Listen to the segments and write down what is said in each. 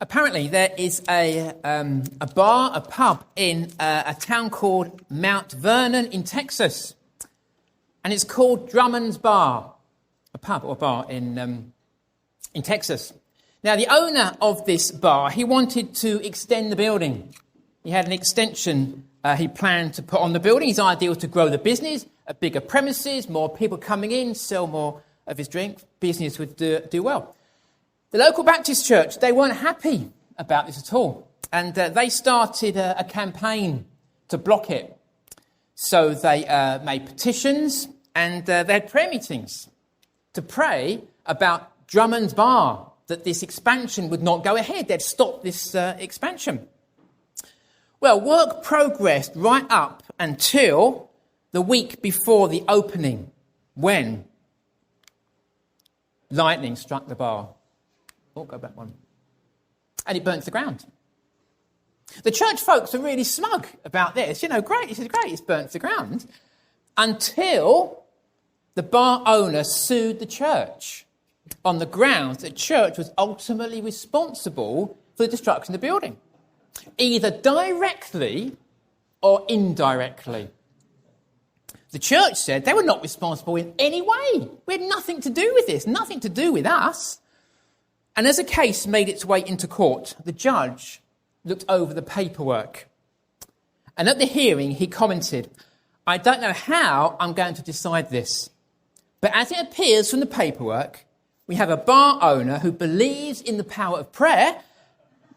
Apparently, there is a pub in a town called Mount Vernon in Texas, and it's called Drummond's Bar, a pub or bar in Texas. Now, the owner of this bar, he wanted to extend the building. He had an extension he planned to put on the building. His idea was to grow the business, a bigger premises, more people coming in, sell more of his drink. Business would do well. The local Baptist church, they weren't happy about this at all. And they started a campaign to block it. So they made petitions and they had prayer meetings to pray about Drummond's Bar, that this expansion would not go ahead. They'd stop this expansion. Well, work progressed right up until the week before the opening, when lightning struck the bar. Oh, go back one. And it burnt to the ground. The church folks are really smug about this. Great, this is great, it's burnt to the ground. Until the bar owner sued the church on the grounds that the church was ultimately responsible for the destruction of the building, either directly or indirectly. The church said they were not responsible in any way. We had nothing to do with this, nothing to do with us. And as the case made its way into court, the judge looked over the paperwork. And at the hearing, he commented, "I don't know how I'm going to decide this, but as it appears from the paperwork, we have a bar owner who believes in the power of prayer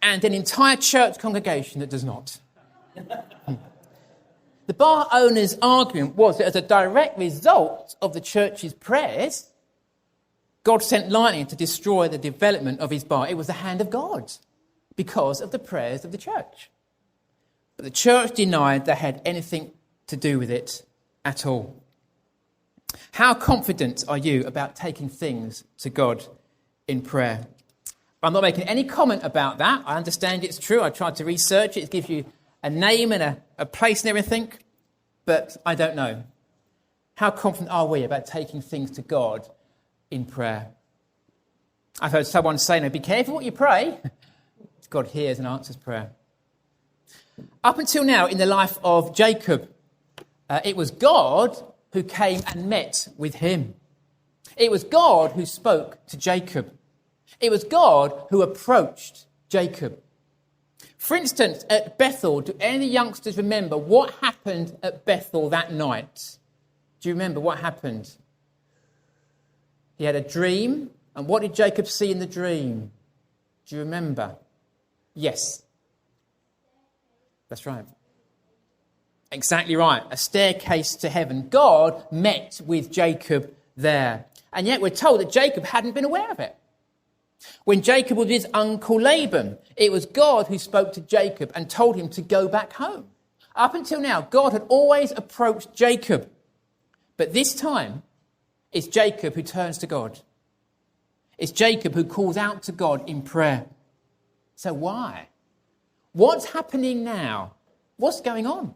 and an entire church congregation that does not." The bar owner's argument was that as a direct result of the church's prayers, God sent lightning to destroy the development of his bar. It was the hand of God because of the prayers of the church. But the church denied they had anything to do with it at all. How confident are you about taking things to God in prayer? I'm not making any comment about that. I understand it's true. I tried to research it. It gives you a name and a place and everything. But I don't know. How confident are we about taking things to God in prayer? I've heard someone say, be careful what you pray. God hears and answers prayer. Up until now, in the life of Jacob, it was God who came and met with him. It was God who spoke to Jacob. It was God who approached Jacob. For instance, at Bethel, do any of the youngsters remember what happened at Bethel that night? Do you remember what happened? He had a dream, and what did Jacob see in the dream? Do you remember? Yes. That's right. Exactly right. A staircase to heaven. God met with Jacob there. And yet we're told that Jacob hadn't been aware of it. When Jacob was with his uncle Laban, it was God who spoke to Jacob and told him to go back home. Up until now, God had always approached Jacob. But this time, it's Jacob who turns to God. It's Jacob who calls out to God in prayer. So why? What's happening now? What's going on?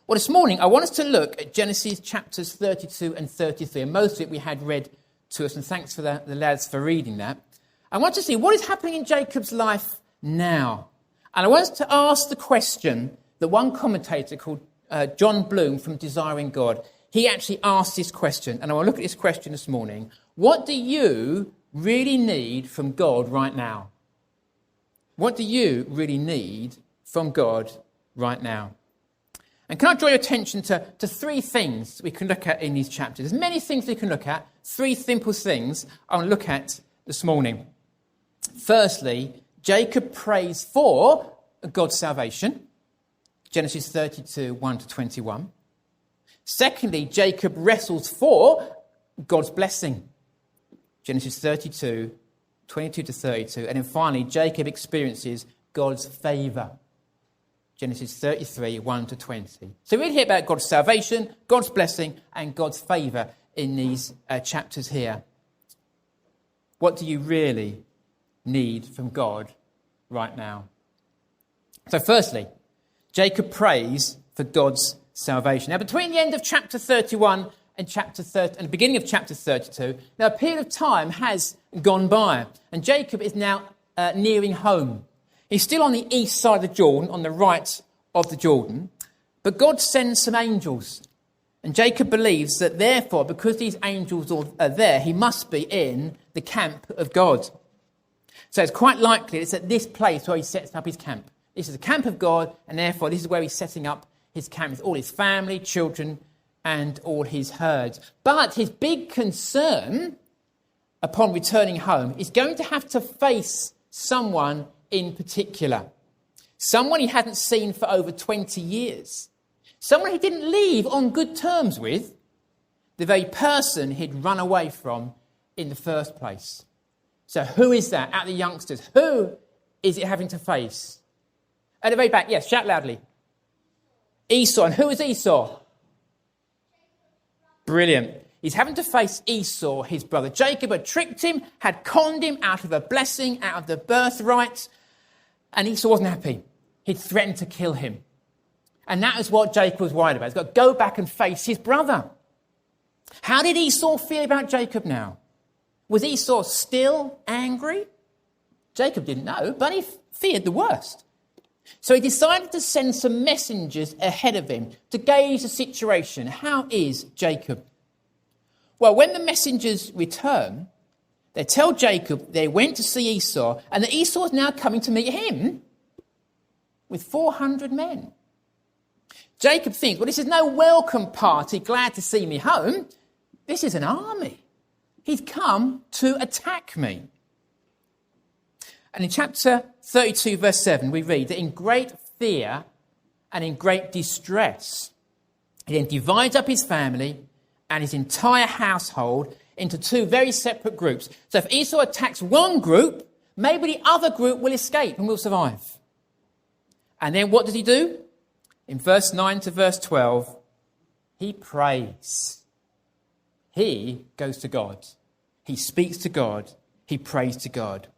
Well, this morning, I want us to look at Genesis chapters 32 and 33. And most of it we had read to us, and thanks for the lads for reading that. I want to see what is happening in Jacob's life now. And I want us to ask the question that one commentator called John Bloom from Desiring God, he actually asked this question. And I want to look at this question this morning. What do you really need from God right now? What do you really need from God right now? And can I draw your attention to three things we can look at in these chapters? There's many things we can look at. Three simple things I want to look at this morning. Firstly, Jacob prays for God's salvation. Genesis 32, 1 to 21. Secondly, Jacob wrestles for God's blessing. Genesis 32, 22 to 32. And then finally, Jacob experiences God's favour. Genesis 33, 1 to 20. So we hear about God's salvation, God's blessing, and God's favour in these chapters here. What do you really need from God right now? So firstly, Jacob prays for God's salvation. Now, between the end of chapter 31 and and the beginning of chapter 32, now a period of time has gone by, and Jacob is now nearing home. He's still on the east side of the Jordan, on the right of the Jordan. But God sends some angels. And Jacob believes that therefore, because these angels are there, he must be in the camp of God. So it's quite likely it's at this place where he sets up his camp. This is the camp of God, and therefore this is where he's setting up his camp with all his family, children, and all his herds. But his big concern upon returning home is going to have to face someone in particular. Someone he hadn't seen for over 20 years. Someone he didn't leave on good terms with. The very person he'd run away from in the first place. So who is that? At the youngsters, who is it having to face? At the very back, yes, shout loudly. Esau. And who is Esau? Brilliant. He's having to face Esau, his brother. Jacob had tricked him, had conned him out of a blessing, out of the birthright, and Esau wasn't happy. He'd threatened to kill him. And that is what Jacob was worried about. He's got to go back and face his brother. How did Esau feel about Jacob now? Was Esau still angry? Jacob didn't know, but he feared the worst. So he decided to send some messengers ahead of him to gauge the situation. How is Jacob? Well, when the messengers return, they tell Jacob they went to see Esau, and that Esau is now coming to meet him with 400 men. Jacob thinks, well, this is no welcome party, glad to see me home. This is an army. He's come to attack me. And in chapter 32, verse 7, we read that in great fear and in great distress, he then divides up his family and his entire household into two very separate groups. So if Esau attacks one group, maybe the other group will escape and will survive. And then what does he do? In verse 9 to verse 12, he prays. He goes to God. He speaks to God. He prays to God.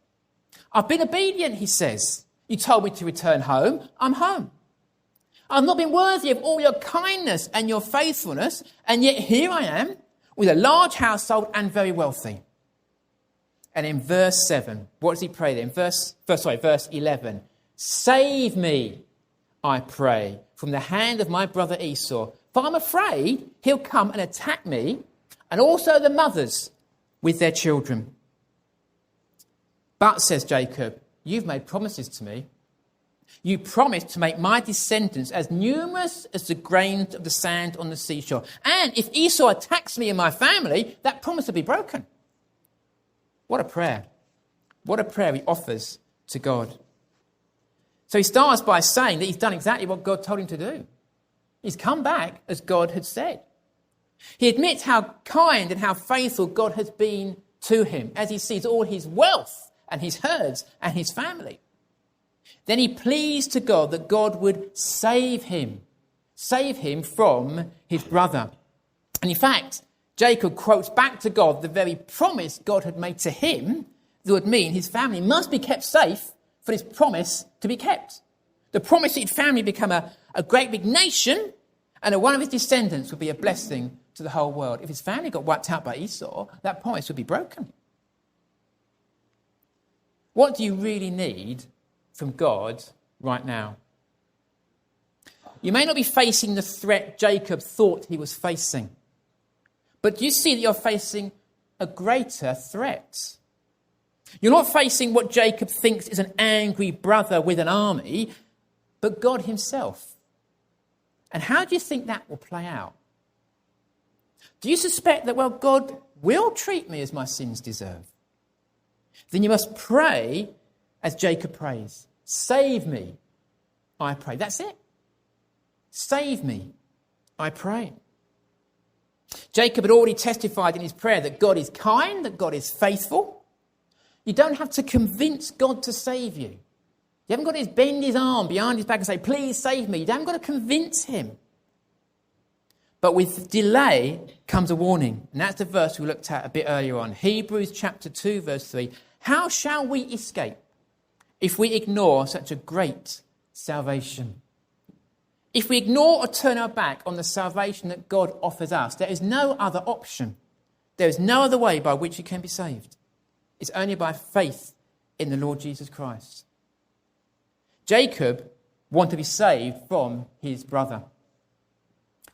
I've been obedient, he says. You told me to return home. I'm home. I've not been worthy of all your kindness and your faithfulness, and yet here I am with a large household and very wealthy. And in verse 7, what does he pray then? Verse 11. Save me, I pray, from the hand of my brother Esau, for I'm afraid he'll come and attack me, and also the mothers with their children. But, says Jacob, you've made promises to me. You promised to make my descendants as numerous as the grains of the sand on the seashore. And if Esau attacks me and my family, that promise will be broken. What a prayer. What a prayer he offers to God. So he starts by saying that he's done exactly what God told him to do. He's come back as God had said. He admits how kind and how faithful God has been to him as he sees all his wealth and his herds and his family. Then he pleads to God that God would save him from his brother. And in fact, Jacob quotes back to God the very promise God had made to him that would mean his family must be kept safe for this promise to be kept. The promise that his family become a great big nation and that one of his descendants would be a blessing to the whole world. If his family got wiped out by Esau, that promise would be broken. What do you really need from God right now? You may not be facing the threat Jacob thought he was facing, but do you see that you're facing a greater threat? You're not facing what Jacob thinks is an angry brother with an army, but God himself. And how do you think that will play out? Do you suspect that, well, God will treat me as my sins deserve? Then you must pray as Jacob prays. Save me, I pray. That's it. Save me, I pray. Jacob had already testified in his prayer that God is kind, that God is faithful. You don't have to convince God to save you. You haven't got to bend his arm behind his back and say, please save me. You haven't got to convince him. But with delay comes a warning. And that's the verse we looked at a bit earlier on. Hebrews chapter 2, verse 3. How shall we escape if we ignore such a great salvation? If we ignore or turn our back on the salvation that God offers us, there is no other option. There is no other way by which you can be saved. It's only by faith in the Lord Jesus Christ. Jacob wanted to be saved from his brother.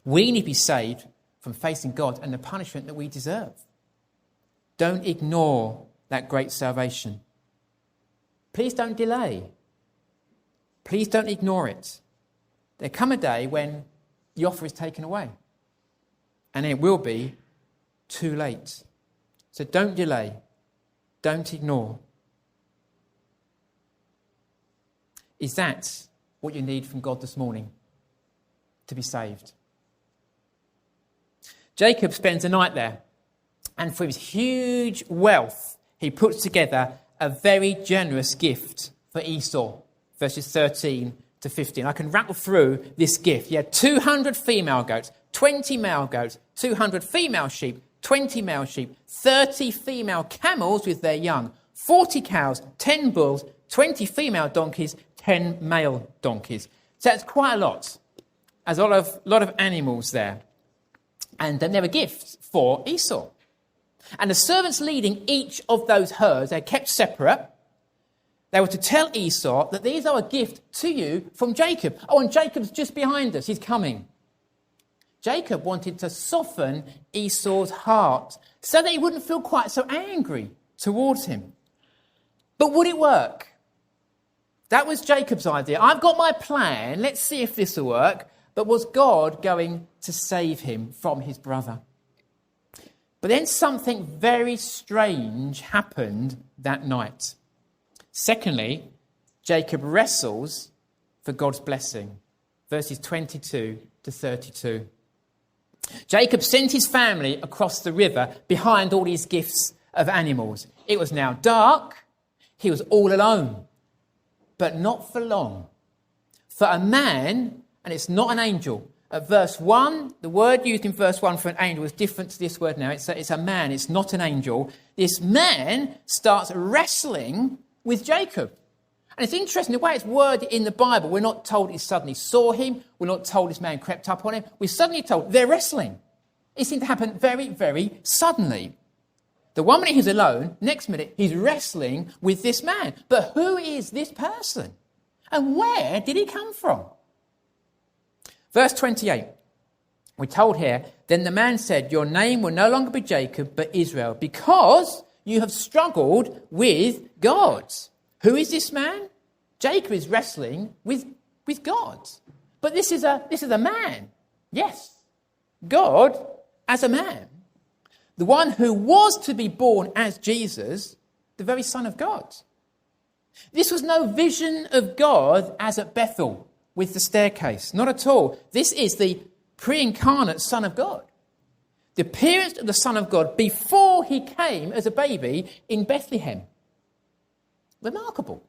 We need to be saved from facing God and the punishment that we deserve. Don't ignore that great salvation. Please don't delay. Please don't ignore it. There come a day when the offer is taken away, and it will be too late. So don't delay. Don't ignore. Is that what you need from God this morning to be saved? Jacob spends the night there, and for his huge wealth, he puts together a very generous gift for Esau, verses 13 to 15. I can rattle through this gift. He had 200 female goats, 20 male goats, 200 female sheep, 20 male sheep, 30 female camels with their young, 40 cows, 10 bulls, 20 female donkeys, 10 male donkeys. So that's quite a lot. There's a lot of animals there. And then there were gifts for Esau. And the servants leading each of those herds, they're kept separate. They were to tell Esau that these are a gift to you from Jacob. Oh, and Jacob's just behind us. He's coming. Jacob wanted to soften Esau's heart so that he wouldn't feel quite so angry towards him. But would it work? That was Jacob's idea. I've got my plan. Let's see if this will work. But was God going to save him from his brother? But then something very strange happened that night. Secondly, Jacob wrestles for God's blessing. Verses 22 to 32. Jacob sent his family across the river behind all these gifts of animals. It was now dark. He was all alone. But not for long. For a man, and it's not an angel. At verse 1, the word used in verse 1 for an angel is different to this word now. It's a man, it's not an angel. This man starts wrestling with Jacob. And it's interesting, the way it's worded in the Bible, we're not told he suddenly saw him. We're not told this man crept up on him. We're suddenly told they're wrestling. It seemed to happen very, very suddenly. The 1 minute he's alone, next minute he's wrestling with this man. But who is this person? And where did he come from? Verse 28, we're told here, then the man said, your name will no longer be Jacob, but Israel, because you have struggled with God. Who is this man? Jacob is wrestling with God. But this is a man. Yes, God as a man. The one who was to be born as Jesus, the very Son of God. This was no vision of God as at Bethel with the staircase. Not at all. This is the pre-incarnate Son of God. The appearance of the Son of God before he came as a baby in Bethlehem. Remarkable.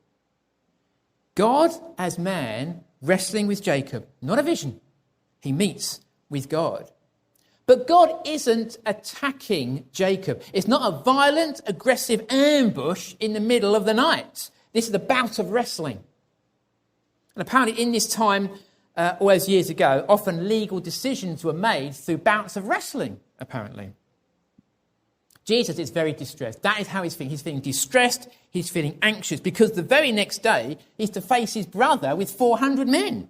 God as man wrestling with Jacob. Not a vision. He meets with God. But God isn't attacking Jacob. It's not a violent, aggressive ambush in the middle of the night. This is a bout of wrestling. And apparently in this time, all those years ago, often legal decisions were made through bouts of wrestling, apparently. Jesus is very distressed. That is how he's feeling. He's feeling distressed. He's feeling anxious because the very next day he's to face his brother with 400 men.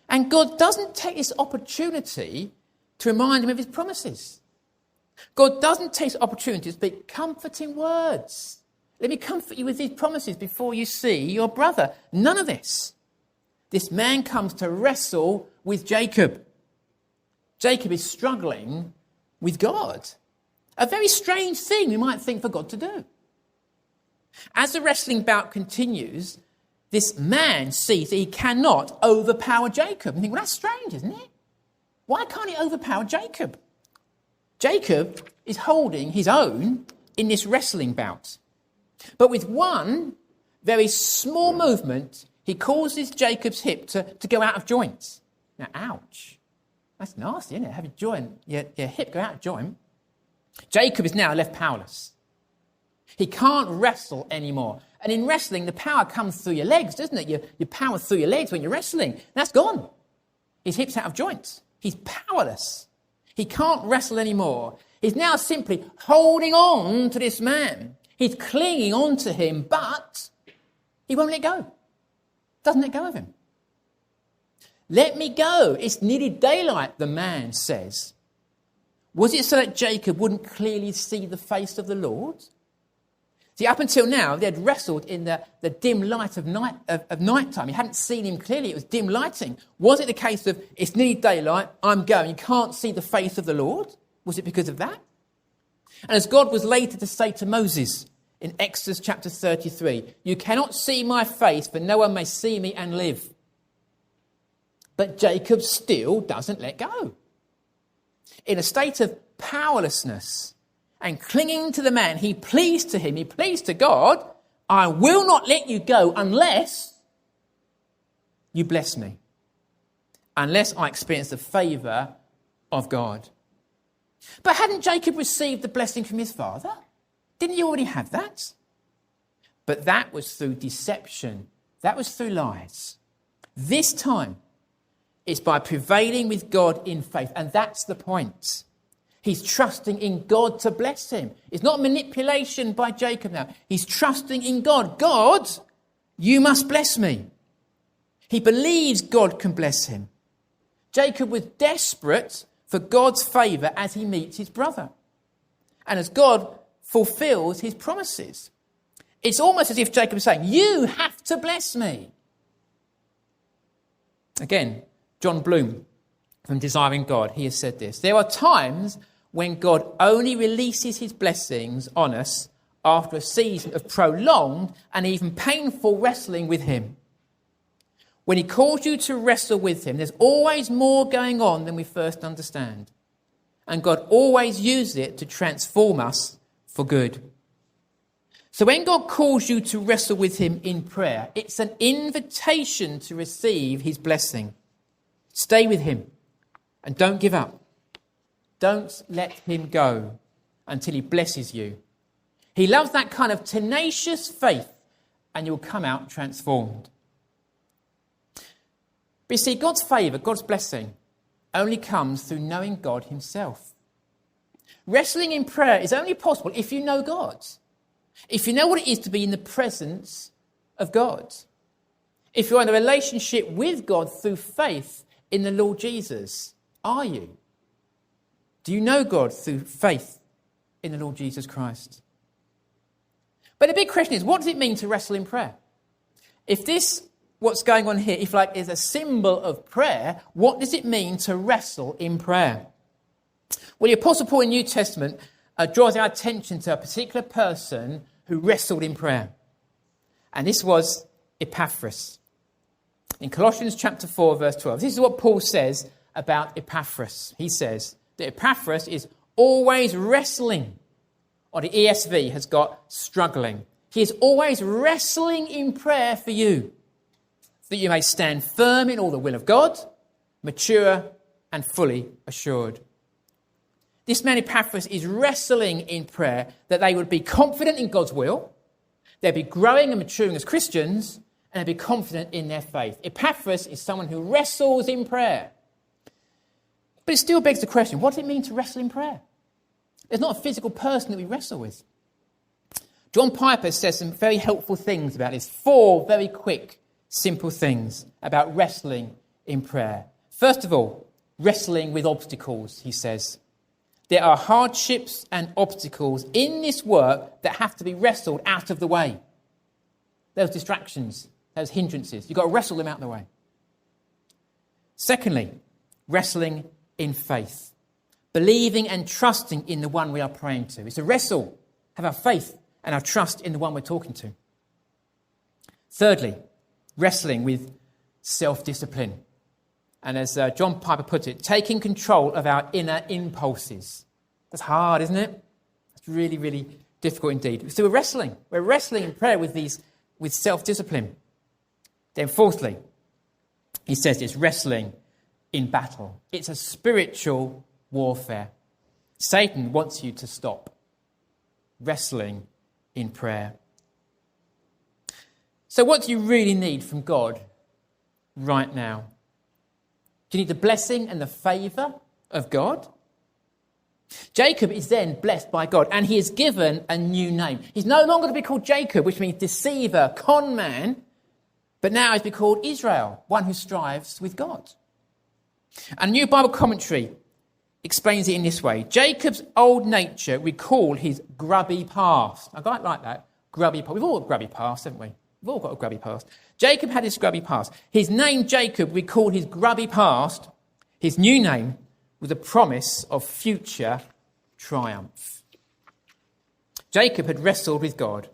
And God doesn't take this opportunity to remind him of his promises. God doesn't take this opportunity to speak comforting words. Let me comfort you with these promises before you see your brother. None of this. This man comes to wrestle with Jacob. Jacob is struggling with God. A very strange thing we might think for God to do. As the wrestling bout continues, this man sees that he cannot overpower Jacob. And think, well, that's strange, isn't it? Why can't he overpower Jacob? Jacob is holding his own in this wrestling bout. But with one very small movement, he causes Jacob's hip to go out of joint. Now, ouch. That's nasty, isn't it? Have your hip go out of joint. Jacob is now left powerless. He can't wrestle anymore. And in wrestling, the power comes through your legs, doesn't it? You power through your legs when you're wrestling. That's gone. His hip's out of joint. He's powerless. He can't wrestle anymore. He's now simply holding on to this man. He's clinging on to him, but he won't let go. Doesn't let go of him. Let me go. It's nearly daylight, the man says. Was it so that Jacob wouldn't clearly see the face of the Lord? See, up until now, they had wrestled in the dim light of nighttime. He hadn't seen him clearly. It was dim lighting. Was it the case of, it's nearly daylight, I'm going, you can't see the face of the Lord? Was it because of that? And as God was later to say to Moses in Exodus chapter 33, you cannot see my face, for no one may see me and live. But Jacob still doesn't let go. In a state of powerlessness and clinging to the man, he pleads to him, he pleads to God, I will not let you go unless you bless me, unless I experience the favour of God. But hadn't Jacob received the blessing from his father? Didn't he already have that? But that was through deception. That was through lies. This time, it's by prevailing with God in faith. And that's the point. He's trusting in God to bless him. It's not manipulation by Jacob now. He's trusting in God. God, you must bless me. He believes God can bless him. Jacob was desperate for God's favour as he meets his brother. And as God fulfills his promises. It's almost as if Jacob is saying, you have to bless me. Again, John Bloom from Desiring God, he has said this. There are times when God only releases his blessings on us after a season of prolonged and even painful wrestling with him. When he calls you to wrestle with him, there's always more going on than we first understand. And God always uses it to transform us for good. So when God calls you to wrestle with him in prayer, it's an invitation to receive his blessing. Stay with him and don't give up. Don't let him go until he blesses you. He loves that kind of tenacious faith and you'll come out transformed. But you see, God's favour, God's blessing, only comes through knowing God himself. Wrestling in prayer is only possible if you know God. If you know what it is to be in the presence of God. If you're in a relationship with God through faith in the Lord Jesus, are you? Do you know God through faith in the Lord Jesus Christ? But the big question is, what does it mean to wrestle in prayer? If this, what's going on here, if like is a symbol of prayer, what does it mean to wrestle in prayer? Well, the Apostle Paul in the New Testament draws our attention to a particular person who wrestled in prayer. And this was Epaphras. In Colossians chapter 4, verse 12, this is what Paul says about Epaphras. He says that Epaphras is always wrestling, or the ESV has got struggling. He is always wrestling in prayer for you, so that you may stand firm in all the will of God, mature and fully assured. This man Epaphras is wrestling in prayer that they would be confident in God's will, they'd be growing and maturing as Christians, and they'd be confident in their faith. Epaphras is someone who wrestles in prayer. But it still begs the question, what does it mean to wrestle in prayer? There's not a physical person that we wrestle with. John Piper says some very helpful things about this. 4 very quick, simple things about wrestling in prayer. First of all, wrestling with obstacles, he says. There are hardships and obstacles in this work that have to be wrestled out of the way. Those distractions, those hindrances, you've got to wrestle them out of the way. Secondly, wrestling in faith. Believing and trusting in the one we are praying to. It's a wrestle. Have our faith and our trust in the one we're talking to. Thirdly, wrestling with self-discipline. And as John Piper put it, taking control of our inner impulses. That's hard, isn't it? It's really, really difficult indeed. So we're wrestling. We're wrestling in prayer with self-discipline. Then fourthly, he says it's wrestling in battle. It's a spiritual warfare. Satan wants you to stop wrestling in prayer. So what do you really need from God right now? Do you need the blessing and the favour of God? Jacob is then blessed by God, and he is given a new name. He's no longer to be called Jacob, which means deceiver, con man, but now he's to be called Israel, one who strives with God. And New Bible Commentary explains it in this way. Jacob's old nature recalled his grubby past. I quite like that. Grubby past. We've all got grubby past, haven't we? We've all got a grubby past. Jacob had his grubby past. His name, Jacob, recalled his grubby past. His new name was a promise of future triumph. Jacob had wrestled with God,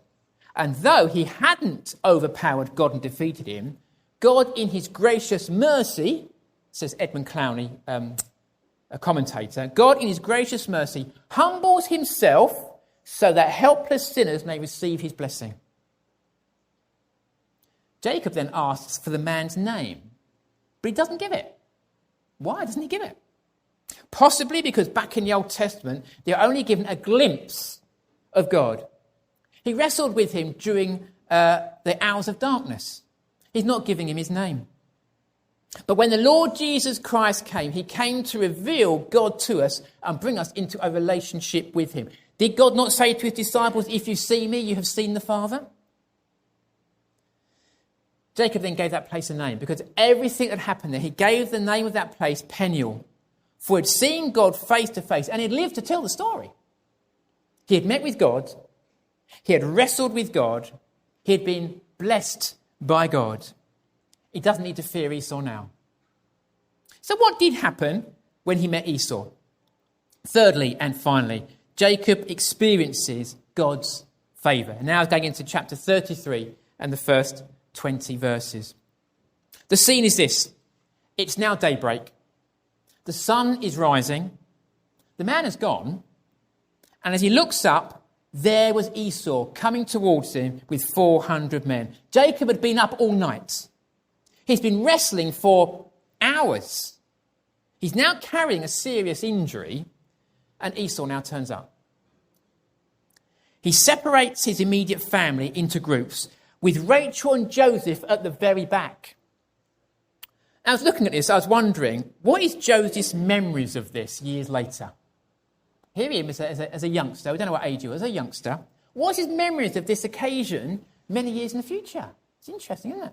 and though he hadn't overpowered God and defeated him, God in his gracious mercy, says Edmund Clowney, a commentator, God in his gracious mercy humbles himself so that helpless sinners may receive his blessing. Jacob then asks for the man's name, but he doesn't give it. Why doesn't he give it? Possibly because back in the Old Testament, they're only given a glimpse of God. He wrestled with him during the hours of darkness. He's not giving him his name. But when the Lord Jesus Christ came, he came to reveal God to us and bring us into a relationship with him. Did God not say to his disciples, if you see me, you have seen the Father? Jacob then gave that place a name because everything that happened there, he gave the name of that place Peniel. For he'd seen God face to face and he'd lived to tell the story. He had met with God. He had wrestled with God. He had been blessed by God. He doesn't need to fear Esau now. So what did happen when he met Esau? Thirdly and finally, Jacob experiences God's favour. Now going into chapter 33 and the first 20 verses. The scene is this. It's now daybreak. The sun is rising. The man has gone. And as he looks up, there was Esau coming towards him with 400 men. Jacob had been up all night. He's been wrestling for hours. He's now carrying a serious injury, and Esau now turns up. He separates his immediate family into groups, with Rachel and Joseph at the very back. I was looking at this, I was wondering, what is Joseph's memories of this years later? Here he is as a youngster, we don't know what age he was, as a youngster. What's his memories of this occasion many years in the future? It's interesting, isn't it?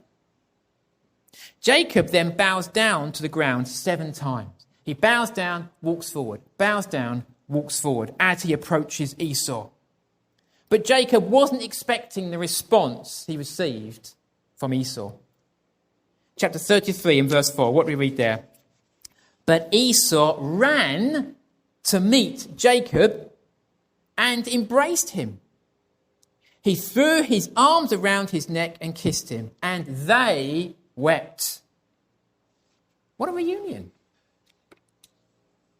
Jacob then bows down to the ground 7 times. He bows down, walks forward, bows down, walks forward as he approaches Esau. But Jacob wasn't expecting the response he received from Esau. Chapter 33 and verse 4, what do we read there? But Esau ran to meet Jacob and embraced him. He threw his arms around his neck and kissed him, and they wept. What a reunion.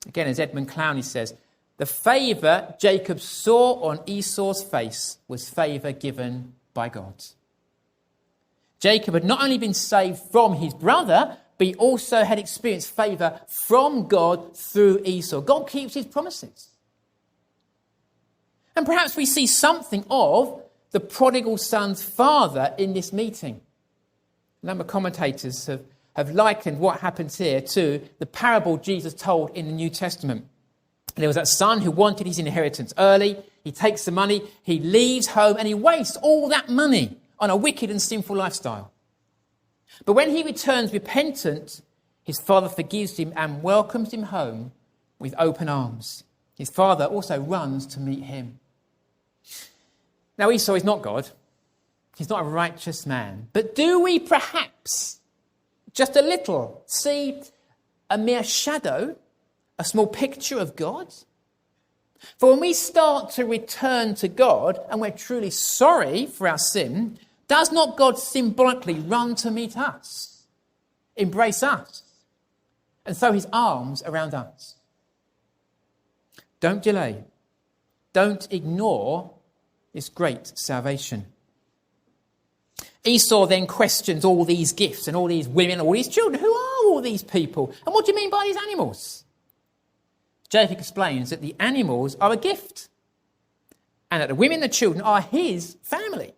Again, as Edmund Clowney says, the favour Jacob saw on Esau's face was favour given by God. Jacob had not only been saved from his brother, but he also had experienced favour from God through Esau. God keeps his promises. And perhaps we see something of the prodigal son's father in this meeting. A number of commentators have likened what happens here to the parable Jesus told in the New Testament. There was that son who wanted his inheritance early. He takes the money, he leaves home, and he wastes all that money on a wicked and sinful lifestyle. But when he returns repentant, his father forgives him and welcomes him home with open arms. His father also runs to meet him. Now Esau is not God. He's not a righteous man. But do we perhaps, just a little, see a mere shadow, a small picture of God? For when we start to return to God and we're truly sorry for our sin, does not God symbolically run to meet us, embrace us, and throw his arms around us? Don't delay. Don't ignore this great salvation. Esau then questions all these gifts and all these women, all these children. Who are all these people? And what do you mean by these animals? Jacob explains that the animals are a gift and that the women and the children are his family.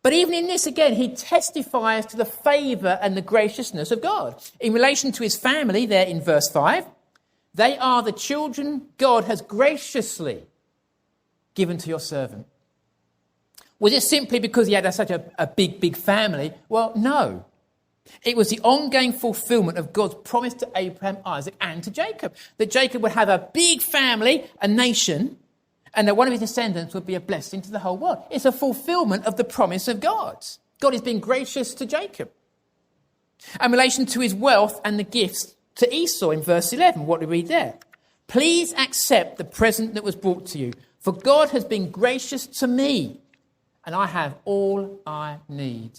But even in this, again, he testifies to the favour and the graciousness of God. In relation to his family, there in verse 5, They are the children God has graciously given to your servant. Was it simply because he had such a big family? Well, no. It was the ongoing fulfillment of God's promise to Abraham, Isaac, and to Jacob. That Jacob would have a big family, a nation, and that one of his descendants would be a blessing to the whole world. It's a fulfillment of the promise of God. God has been gracious to Jacob. In relation to his wealth and the gifts to Esau in verse 11, what do we read there? Please accept the present that was brought to you, for God has been gracious to me, and I have all I need.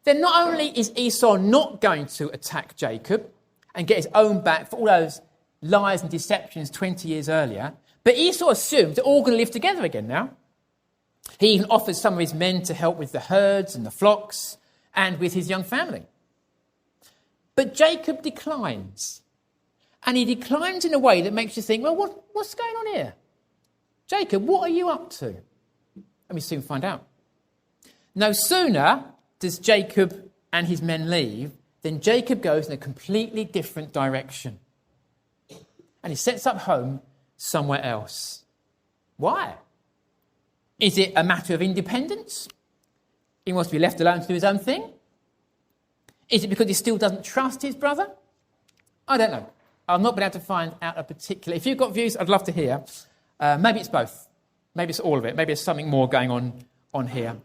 Then not only is Esau not going to attack Jacob and get his own back for all those lies and deceptions 20 years earlier, but Esau assumes they're all going to live together again now. He even offers some of his men to help with the herds and the flocks and with his young family. But Jacob declines. And he declines in a way that makes you think, well, what's going on here? Jacob, what are you up to? And we soon find out. No sooner does Jacob and his men leave than Jacob goes in a completely different direction. And he sets up home somewhere else. Why? Is it a matter of independence? He wants to be left alone to do his own thing? Is it because he still doesn't trust his brother? I don't know. I've not been able to find out a particular... If you've got views, I'd love to hear. Maybe it's both. Maybe it's all of it. Maybe there's something more going on here.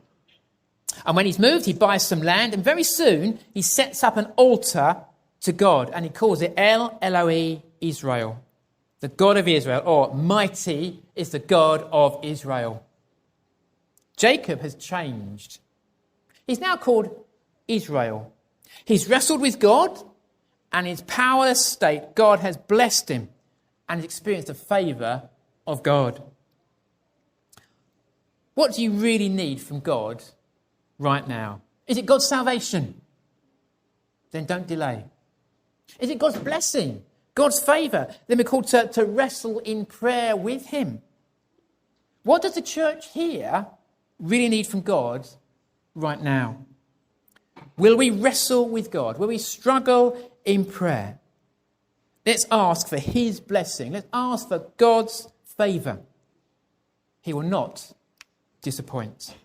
And when he's moved, he buys some land, and very soon he sets up an altar to God, and he calls it El Elohe Israel, the God of Israel, or mighty is the God of Israel. Jacob has changed. He's now called Israel. He's wrestled with God, and in his powerless state, God has blessed him and has experienced the favour of God. What do you really need from God right now? Is it God's salvation? Then don't delay. Is it God's blessing? God's favour? Then we're called to wrestle in prayer with him. What does the church here really need from God right now? Will we wrestle with God? Will we struggle in prayer? Let's ask for his blessing. Let's ask for God's favour. He will not disappoint.